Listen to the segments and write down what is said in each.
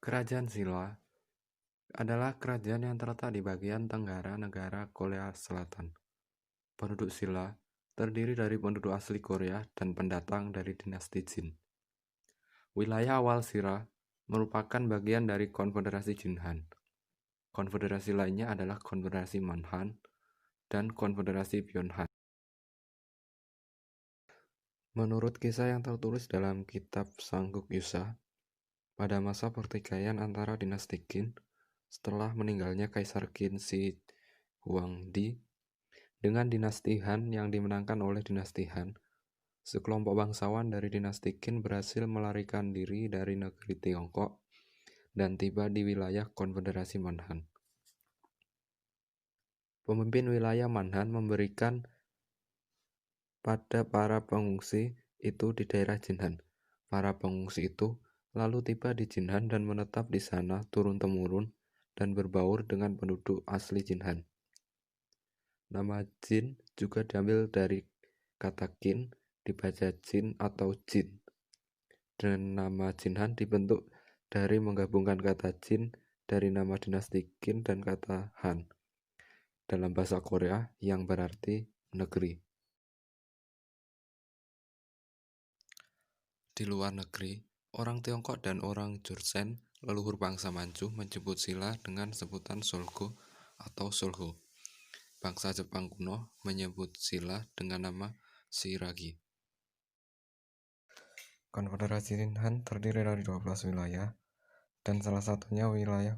Kerajaan Silla adalah kerajaan yang terletak di bagian tenggara negara Korea Selatan. Penduduk Silla terdiri dari penduduk asli Korea dan pendatang dari dinasti Jin. Wilayah awal Silla merupakan bagian dari Konfederasi Jinhan. Konfederasi lainnya adalah Konfederasi Manhan dan Konfederasi Byeonhan. Menurut kisah yang tertulis dalam kitab Sangguk Yusa, pada masa pertikaian antara dinasti Qin setelah meninggalnya Kaisar Qin Shi Huangdi dengan dinasti Han yang dimenangkan oleh dinasti Han, sekelompok bangsawan dari dinasti Qin berhasil melarikan diri dari negeri Tiongkok dan tiba di wilayah Konfederasi Manhan. Pemimpin wilayah Manhan memberikan pada para pengungsi itu di daerah Jinhan. Para pengungsi itu lalu tiba di Jinhan dan menetap di sana turun-temurun dan berbaur dengan penduduk asli Jinhan. Nama Jin juga diambil dari kata Qin, dibaca Jin atau Jin. Dan nama Jinhan dibentuk dari menggabungkan kata Jin dari nama dinasti Qin dan kata Han dalam bahasa Korea yang berarti negeri. Di luar negeri, orang Tiongkok dan orang Jurchen, leluhur bangsa Manchu, menyebut Silla dengan sebutan Solgo atau Solho. Bangsa Jepang kuno menyebut Silla dengan nama Shiragi. Konfederasi Jinhan terdiri dari 12 wilayah, dan salah satunya wilayah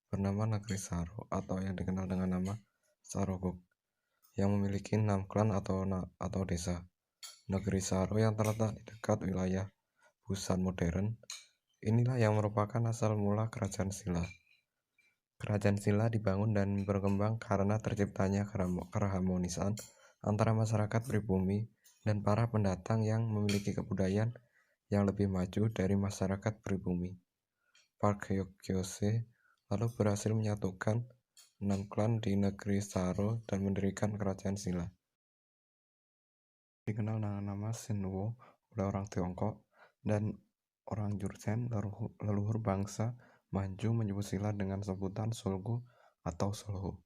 bernama Negeri Saro atau yang dikenal dengan nama Saroguk, yang memiliki 6 klan atau desa. Negeri Saro yang terletak di dekat wilayah Busan modern, inilah yang merupakan asal mula Kerajaan Silla. Kerajaan Silla dibangun dan berkembang karena terciptanya keharmonisan antara masyarakat pribumi dan para pendatang yang memiliki kebudayaan yang lebih maju dari masyarakat pribumi. Park Hyeok-kyose lalu berhasil menyatukan 6 klan di negeri Saro dan mendirikan Kerajaan Silla. Dikenal dengan nama Shinwo oleh orang Tiongkok dan orang Jurchen, leluhur bangsa Manchu menyebut Silla dengan sebutan Solgo atau Solho.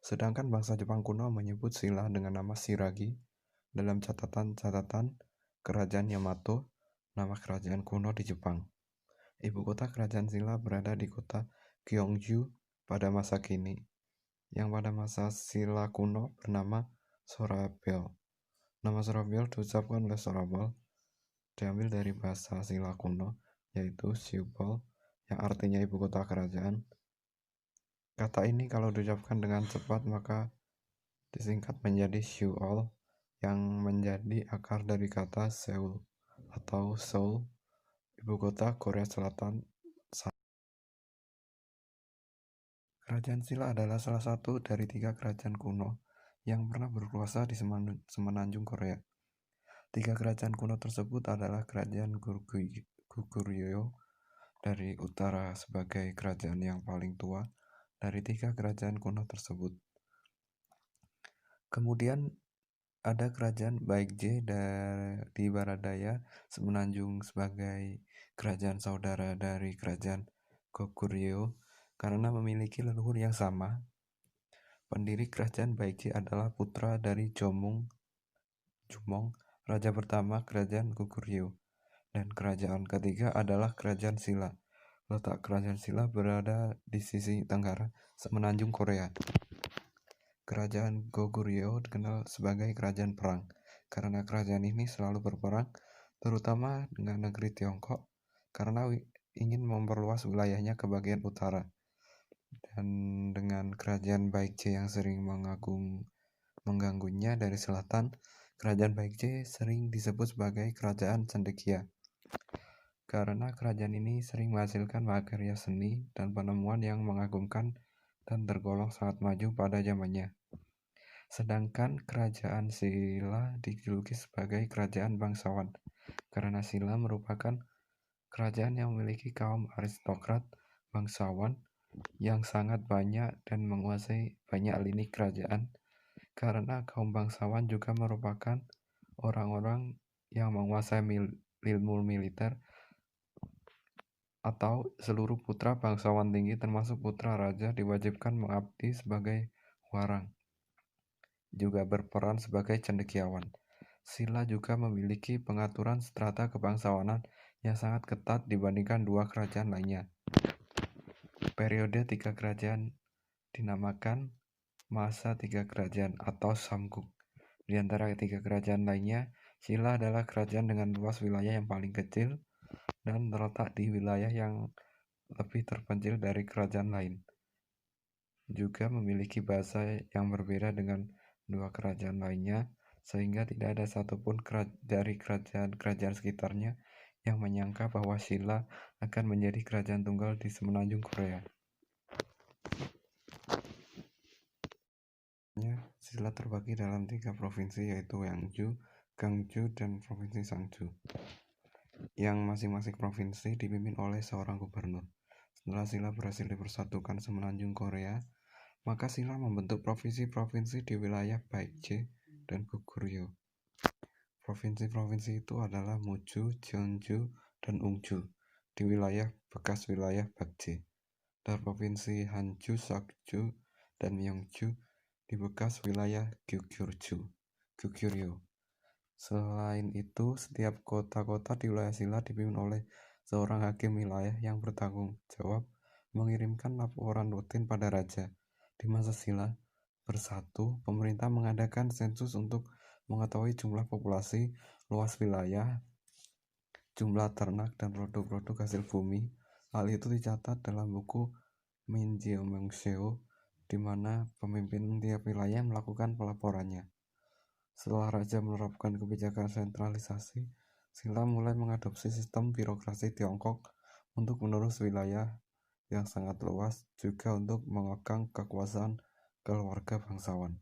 Sedangkan bangsa Jepang kuno menyebut Silla dengan nama Shiragi. Dalam catatan Kerajaan Yamato, nama kerajaan kuno di Jepang. Ibu kota kerajaan Silla berada di kota Gyeongju pada masa kini, yang pada masa Silla kuno bernama Sorabel. Nama Sorabel diucapkan oleh Sorabel diambil dari bahasa Silla kuno, yaitu Siubol, yang artinya ibu kota kerajaan. Kata ini kalau diucapkan dengan cepat maka disingkat menjadi Seoul, yang menjadi akar dari kata Seoul atau Seoul, ibu kota Korea Selatan. Kerajaan Silla adalah salah satu dari 3 kerajaan kuno yang pernah berkuasa di semenanjung Korea. 3 kerajaan kuno tersebut adalah Kerajaan Goguryeo dari utara sebagai kerajaan yang paling tua dari 3 kerajaan kuno tersebut. Kemudian ada Kerajaan Baekje di barat daya semenanjung sebagai kerajaan saudara dari Kerajaan Goguryeo karena memiliki leluhur yang sama. Pendiri Kerajaan Baekje adalah putra dari Jumong, raja pertama Kerajaan Goguryeo, dan kerajaan ketiga adalah Kerajaan Silla. Letak Kerajaan Silla berada di sisi tenggara semenanjung Korea. Kerajaan Goguryeo dikenal sebagai kerajaan perang karena kerajaan ini selalu berperang, terutama dengan negeri Tiongkok, karena ingin memperluas wilayahnya ke bagian utara. Dan dengan Kerajaan Baekje yang sering mengganggunya dari selatan, Kerajaan Baekje sering disebut sebagai Kerajaan Cendekia. Karena kerajaan ini sering menghasilkan mahakarya seni dan penemuan yang mengagumkan dan tergolong sangat maju pada zamannya. Sedangkan Kerajaan Silla dijuluki sebagai kerajaan bangsawan, karena Silla merupakan kerajaan yang memiliki kaum aristokrat bangsawan yang sangat banyak dan menguasai banyak lini kerajaan, karena kaum bangsawan juga merupakan orang-orang yang menguasai ilmu militer atau seluruh putra bangsawan tinggi termasuk putra raja diwajibkan mengabdi sebagai warang, juga berperan sebagai cendekiawan. Sila juga memiliki pengaturan strata kebangsawanan yang sangat ketat dibandingkan dua kerajaan lainnya. Periode tiga kerajaan dinamakan masa tiga kerajaan atau Samguk. Di antara tiga kerajaan lainnya, Silla adalah kerajaan dengan luas wilayah yang paling kecil dan terletak di wilayah yang lebih terpencil dari kerajaan lain. Juga memiliki bahasa yang berbeda dengan dua kerajaan lainnya, sehingga tidak ada satupun dari kerajaan-kerajaan sekitarnya yang menyangka bahwa Silla akan menjadi kerajaan tunggal di semenanjung Korea. Silla terbagi dalam tiga provinsi, yaitu Yangju, Gangju, dan Provinsi Sangju, yang masing-masing provinsi dipimpin oleh seorang gubernur. Setelah Silla berhasil dipersatukan semenanjung Korea, maka Silla membentuk provinsi-provinsi di wilayah Baekje dan Goguryeo. Provinsi-provinsi itu adalah Muju, Jeonju, dan Ungju di wilayah bekas wilayah Baekje, dan provinsi Hanju, Sakju, dan Myeongju di bekas wilayah Goguryeo. Selain itu, setiap kota-kota di wilayah Silla dipimpin oleh seorang hakim wilayah yang bertanggung jawab mengirimkan laporan rutin pada raja. Di masa Silla bersatu, pemerintah mengadakan sensus untuk mengetahui jumlah populasi, luas wilayah, jumlah ternak, dan produk-produk hasil bumi. Hal itu dicatat dalam buku Minjeongseo, di mana pemimpin tiap wilayah melakukan pelaporannya. Setelah raja menerapkan kebijakan sentralisasi, Silla mulai mengadopsi sistem birokrasi Tiongkok untuk menerus wilayah yang sangat luas, juga untuk mengekang kekuasaan keluarga bangsawan.